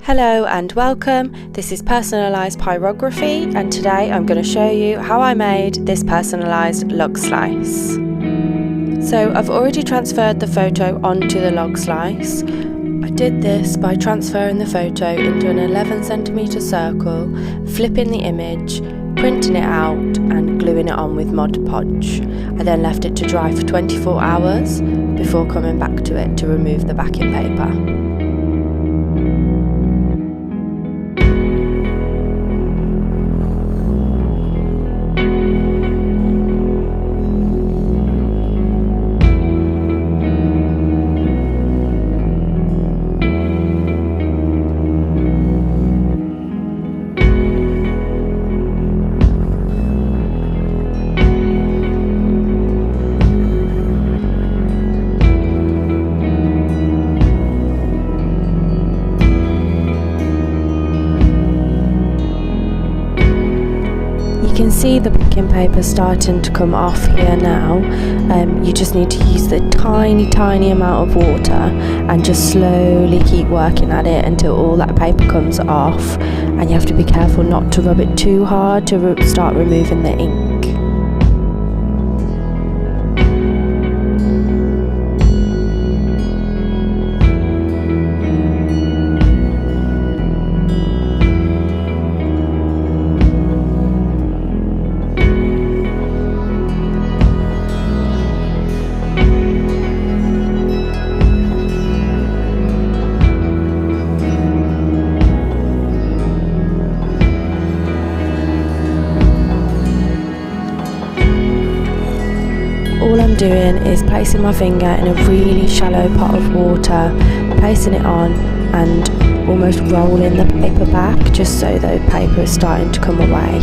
Hello and welcome. This is Personalised Pyrography, and today I'm going to show you how I made this personalised log slice. So I've already transferred the photo onto the log slice. I did this by transferring the photo into an 11cm circle, flipping the image, printing it out and gluing it on with Mod Podge. I then left it to dry for 24 hours before coming back to it to remove the backing paper. You can see the backing paper starting to come off here now. You just need to use the tiny amount of water and just slowly keep working at it until all that paper comes off, and you have to be careful not to rub it too hard to start removing the ink. All I'm doing is placing my finger in a really shallow pot of water, placing it on and almost rolling the paper back just so the paper is starting to come away.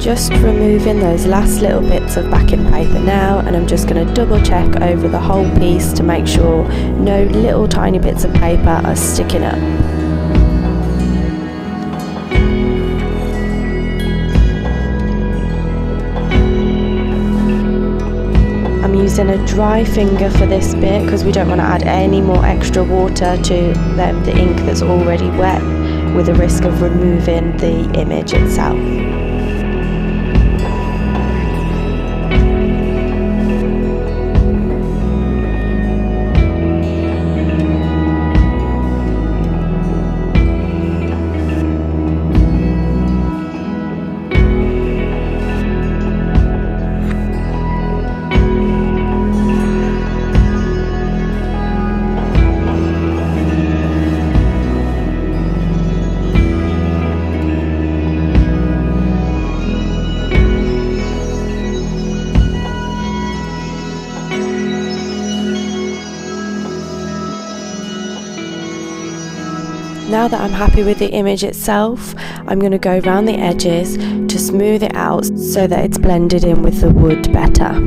Just removing those last little bits of backing paper now, and I'm just going to double check over the whole piece to make sure no little tiny bits of paper are sticking up. I'm using a dry finger for this bit because we don't want to add any more extra water to the ink that's already wet, with the risk of removing the image itself. Now that I'm happy with the image itself, I'm going to go around the edges to smooth it out so that it's blended in with the wood better.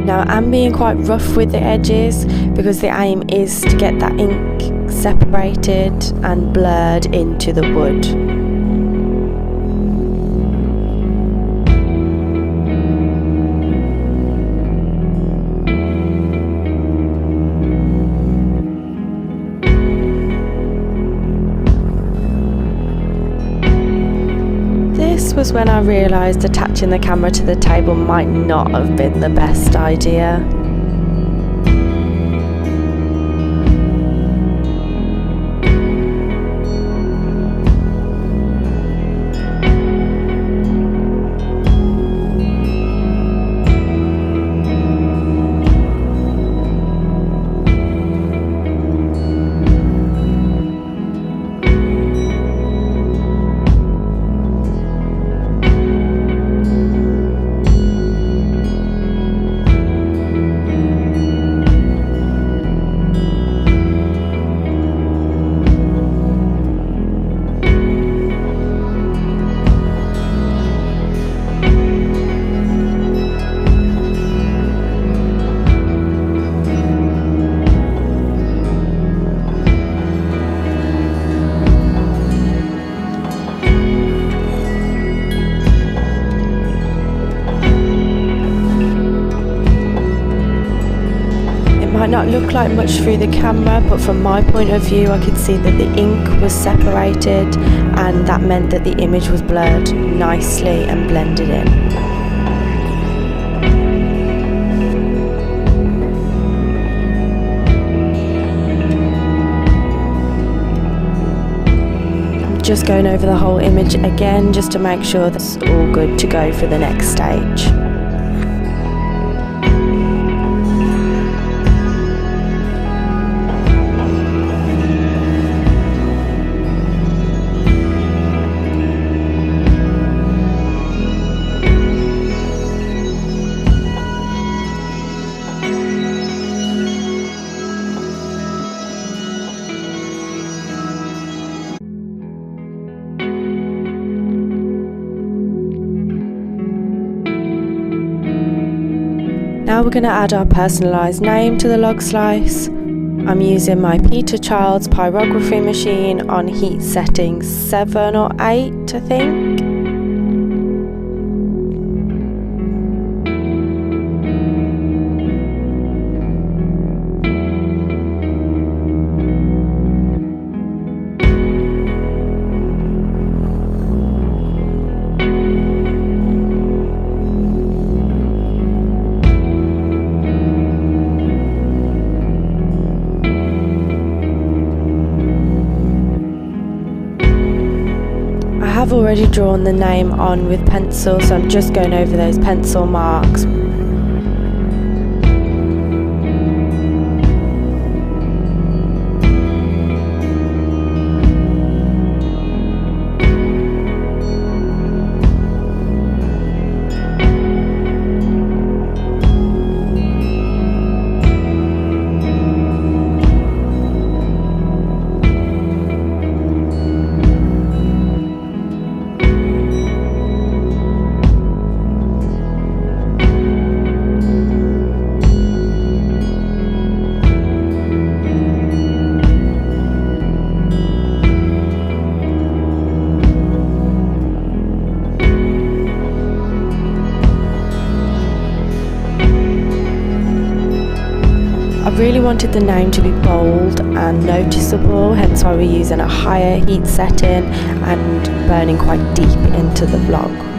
Now I'm being quite rough with the edges because the aim is to get that ink separated and blurred into the wood. This was when I realised attaching the camera to the table might not have been the best idea. Might not look like much through the camera, but from my point of view I could see that the ink was separated, and that meant that the image was blurred nicely and blended in. I'm just going over the whole image again just to make sure that's all good to go for the next stage. Now we're going to add our personalised name to the log slice. I'm using my Peter Childs pyrography machine on heat settings 7 or 8, I think. I've already drawn the name on with pencil, so I'm just going over those pencil marks. I really wanted the name to be bold and noticeable, hence why we're using a higher heat setting and burning quite deep into the vlog.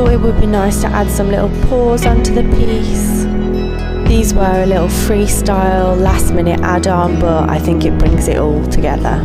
thought it would be nice to add some little paws onto the piece. These were a little freestyle, last minute add-on, but I think it brings it all together.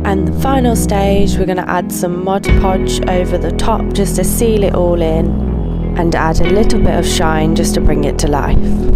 And the final stage, we're going to add some Mod Podge over the top just to seal it all in and add a little bit of shine just to bring it to life.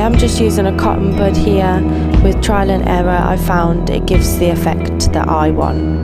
I'm just using a cotton bud here. With trial and error, I found it gives the effect that I want.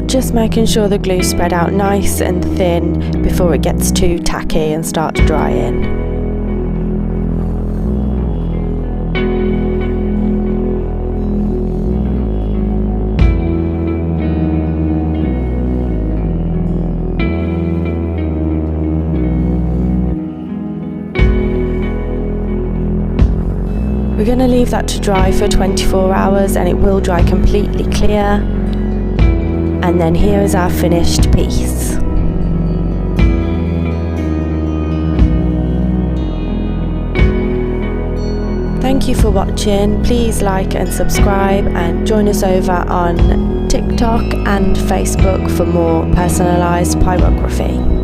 Just making sure the glue spread out nice and thin before it gets too tacky and starts drying. We're going to leave that to dry for 24 hours and it will dry completely clear. And then here is our finished piece. thank you for watching. Please like and subscribe, and join us over on TikTok and Facebook for more personalised pyrography.